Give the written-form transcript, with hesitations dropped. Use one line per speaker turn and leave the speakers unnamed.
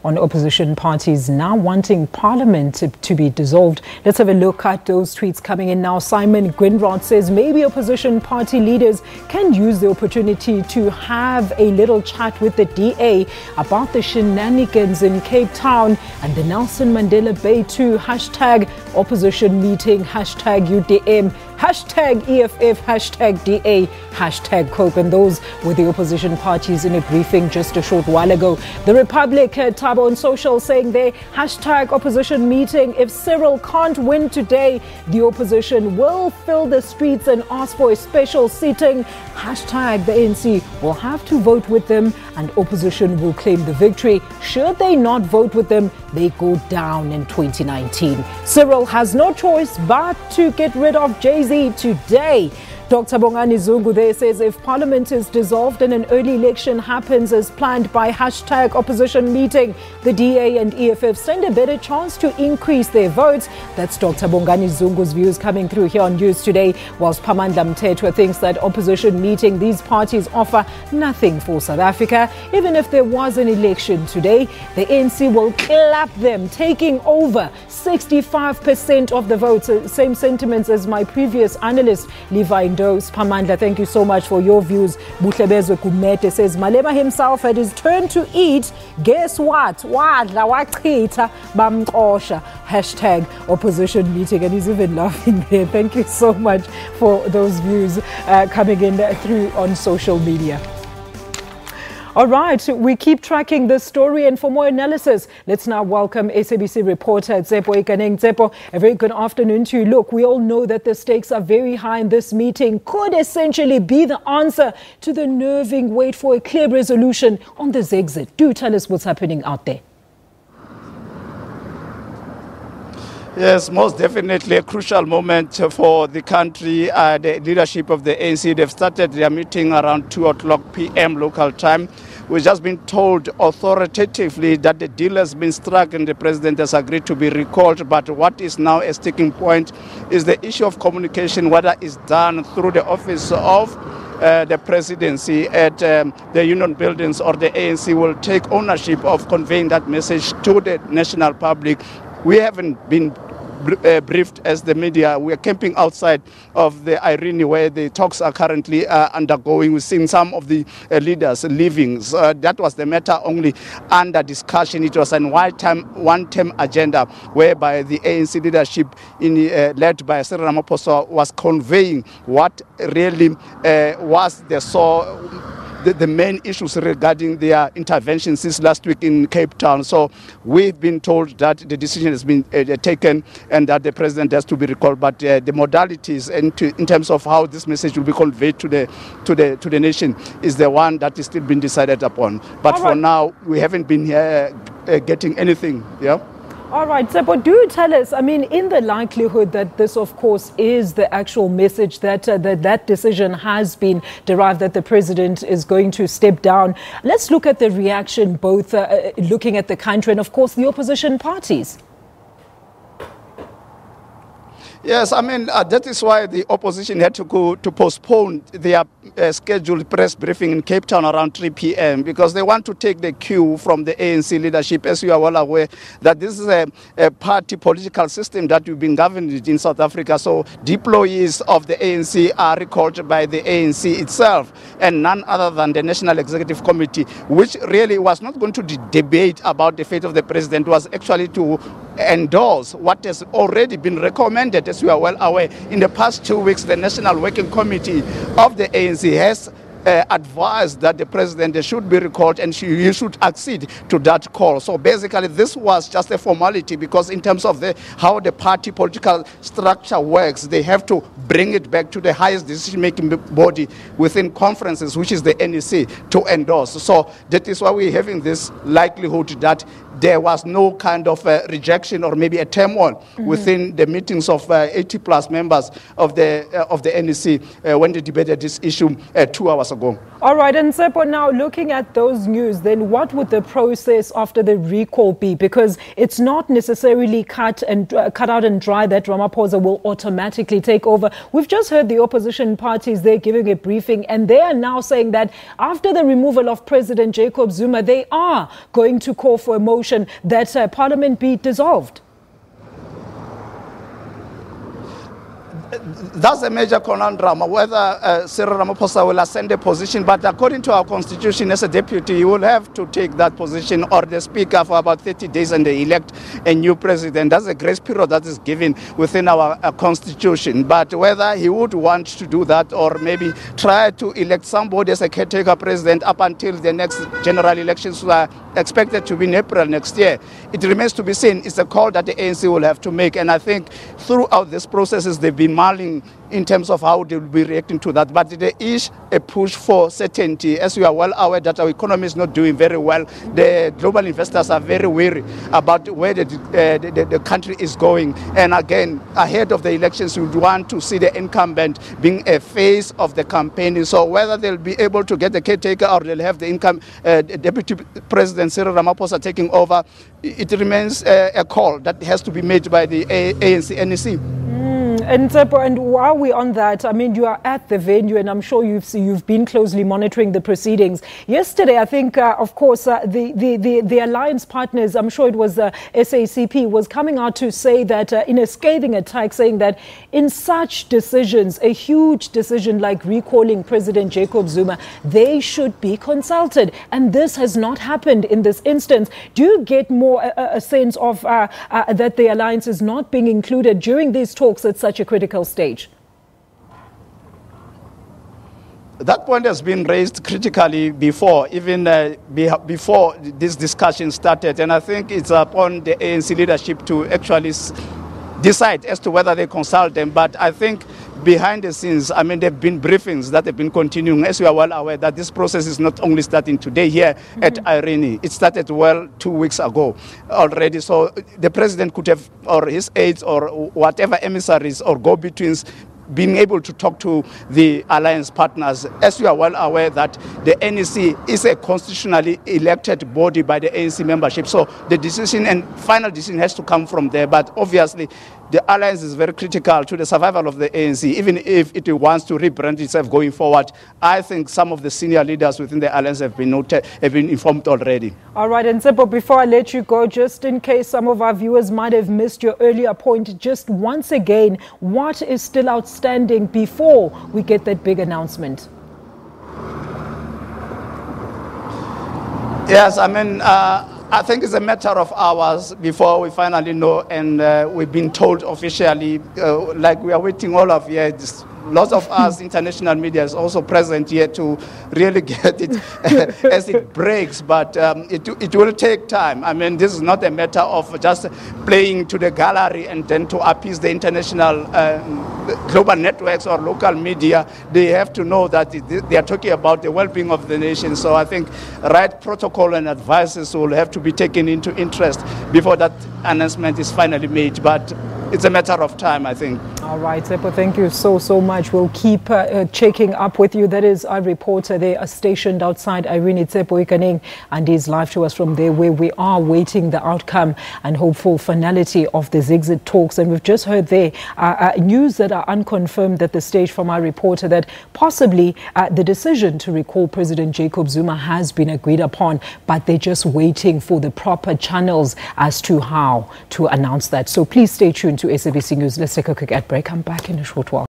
on opposition parties now wanting parliament to be dissolved. Let's have a look at those tweets coming in now. Simon Gwynrod says maybe opposition party leaders can use the opportunity to have a little chat with the DA about the shenanigans in Cape Town. And the Nelson Mandela Bay too, hashtag opposition meeting, hashtag UDM, hashtag EFF, hashtag DA, hashtag COPE. And those were the opposition parties in a briefing just a short while ago. The Republic, Tabo on social saying there, hashtag opposition meeting. If Cyril can't win today, the opposition will fill the streets and ask for a special seating. Hashtag the ANC will have to vote with them and opposition will claim the victory. Should they not vote with them, they go down in 2019. Cyril has no choice but to get rid of Jay-Z today. Dr. Bongani Zungu there says if parliament is dissolved and an early election happens as planned by hashtag opposition meeting, the DA and EFF stand a better chance to increase their votes. That's Dr. Bongani Zungu's views coming through here on News Today, whilst Phamandla Mthethwa thinks that opposition meeting, these parties offer nothing for South Africa. Even if there was an election today, the ANC will clap them, taking over 65% of the votes. Same sentiments as my previous analyst, Levi Ndos. Phamandla, thank you so much for your views. Buhlebezwe Kumete says Malema himself had his turn to eat. Guess what? Wadla wachitha bamxosha. Hashtag opposition meeting. And he's even laughing there. Thank you so much for those views coming in through on social media. All right, we keep tracking this story, and for more analysis, let's now welcome SABC reporter Tshepo Ikaneng. Tshepo, a very good afternoon to you. Look, we all know that the stakes are very high in this meeting. Could essentially be the answer to the nerving wait for a clear resolution on the Zexit. Do tell us what's happening out there.
Yes, most definitely a crucial moment for the country. The leadership of the ANC, they've started their meeting around 2:00 p.m. local time. We've just been told authoritatively that the deal has been struck and the president has agreed to be recalled. But what is now a sticking point is the issue of communication, whether it's done through the office of the presidency at the union buildings, or the ANC will take ownership of conveying that message to the national public. We haven't been briefed as the media. We are camping outside of the Irene where the talks are currently undergoing. We've seen some of the leaders leaving. That was the matter only under discussion. It was a one-term agenda whereby the ANC leadership led by Cyril Ramaphosa was conveying what really was the main issues regarding their intervention since last week in Cape Town. So we've been told that the decision has been taken and that the president has to be recalled. But the modalities in terms of how this message will be conveyed to the nation is the one that is still being decided upon. But for now, we haven't been here getting anything. Yeah.
All right, Tshepo, do tell us, I mean, in the likelihood that this, of course, is the actual message that that decision has been derived, that the president is going to step down. Let's look at the reaction, both looking at the country and, of course, the opposition parties.
Yes, I mean, that is why the opposition had to postpone their scheduled press briefing in Cape Town around 3 p.m. because they want to take the cue from the ANC leadership. As you are well aware, that this is a party political system that we've been governed in South Africa. So deployees of the ANC are recalled by the ANC itself and none other than the National Executive Committee, which really was not going to debate about the fate of the president, was actually to endorse what has already been recommended. As we are well aware, in the past 2 weeks, the National Working Committee of the ANC has advised that the president should be recalled and he should accede to that call. So basically, this was just a formality because in terms of how the party political structure works, they have to bring it back to the highest decision-making body within conferences, which is the NEC, to endorse. So that is why we're having this likelihood that there was no kind of rejection or maybe a turmoil within the meetings of 80 plus members of the NEC when they debated this issue 2 hours ago.
All right, and Tshepo, now looking at those news, then what would the process after the recall be? Because it's not necessarily cut out and dry that Ramaphosa will automatically take over. We've just heard the opposition parties, they're giving a briefing, and they are now saying that after the removal of President Jacob Zuma, they are going to call for a motion that Parliament be dissolved.
That's a major conundrum, whether Cyril Ramaphosa will ascend a position. But according to our constitution, as a deputy, he will have to take that position, or the speaker, for about 30 days, and they elect a new president. That's a grace period that is given within our constitution. But whether he would want to do that, or maybe try to elect somebody as a caretaker president up until the next general elections, are expected to be in April next year, it remains to be seen. It's a call that the ANC will have to make. And I think throughout these processes, they've been mulling in terms of how they will be reacting to that. But there is a push for certainty. As we are well aware that our economy is not doing very well, the global investors are very wary about where the country is going. And again, ahead of the elections, we would want to see the incumbent being a face of the campaigning. So whether they'll be able to get the caretaker or they'll have the Deputy President Cyril Ramaphosa taking over, it remains a call that has to be made by the ANC NEC.
And Tshepo, and while we're on that, I mean, you are at the venue, and I'm sure you've been closely monitoring the proceedings. Yesterday, I think, of course, the alliance partners, I'm sure it was SACP, was coming out to say that in a scathing attack, saying that in such decisions, a huge decision like recalling President Jacob Zuma, they should be consulted. And this has not happened in this instance. Do you get more a sense of that the alliance is not being included during these talks at such a critical stage?
That point has been raised critically before, even before this discussion started. And I think it's upon the ANC leadership to actually decide as to whether they consult them. But I think behind the scenes, I mean, there have been briefings that have been continuing. As we are well aware that this process is not only starting today here at Irene. It started 2 weeks ago already. So the president could have, or his aides, or whatever emissaries or go-betweens, being able to talk to the alliance partners. As we are well aware that the NEC is a constitutionally elected body by the ANC membership. So the decision and final decision has to come from there. But obviously, the alliance is very critical to the survival of the ANC, even if it wants to rebrand itself going forward. I think some of the senior leaders within the alliance have been informed already.
All right, and Tshepo, before I let you go, just in case some of our viewers might have missed your earlier point, just once again, what is still outstanding before we get that big announcement?
Yes, I mean, I think it's a matter of hours before we finally know, and we've been told officially, like we are waiting all of here. Lots of us, international media, is also present here to really get it as it breaks, but it will take time. I mean, this is not a matter of just playing to the gallery and then to appease the international global networks or local media. They have to know that they are talking about the well-being of the nation. So I think right protocol and advices will have to be taken into interest before that announcement is finally made. But it's a matter of time, I think.
All right, Tshepo, thank you so much. We'll keep checking up with you. That is our reporter. They are stationed outside Irene, Tshepo Ikaneng, and he's live to us from there, where we are waiting the outcome and hopeful finality of the exit talks. And we've just heard there news that are unconfirmed at the stage from our reporter that possibly the decision to recall President Jacob Zuma has been agreed upon, but they're just waiting for the proper channels as to how to announce that. So please stay tuned to SABC News. Let's take a quick ad break. I'm back in a short while.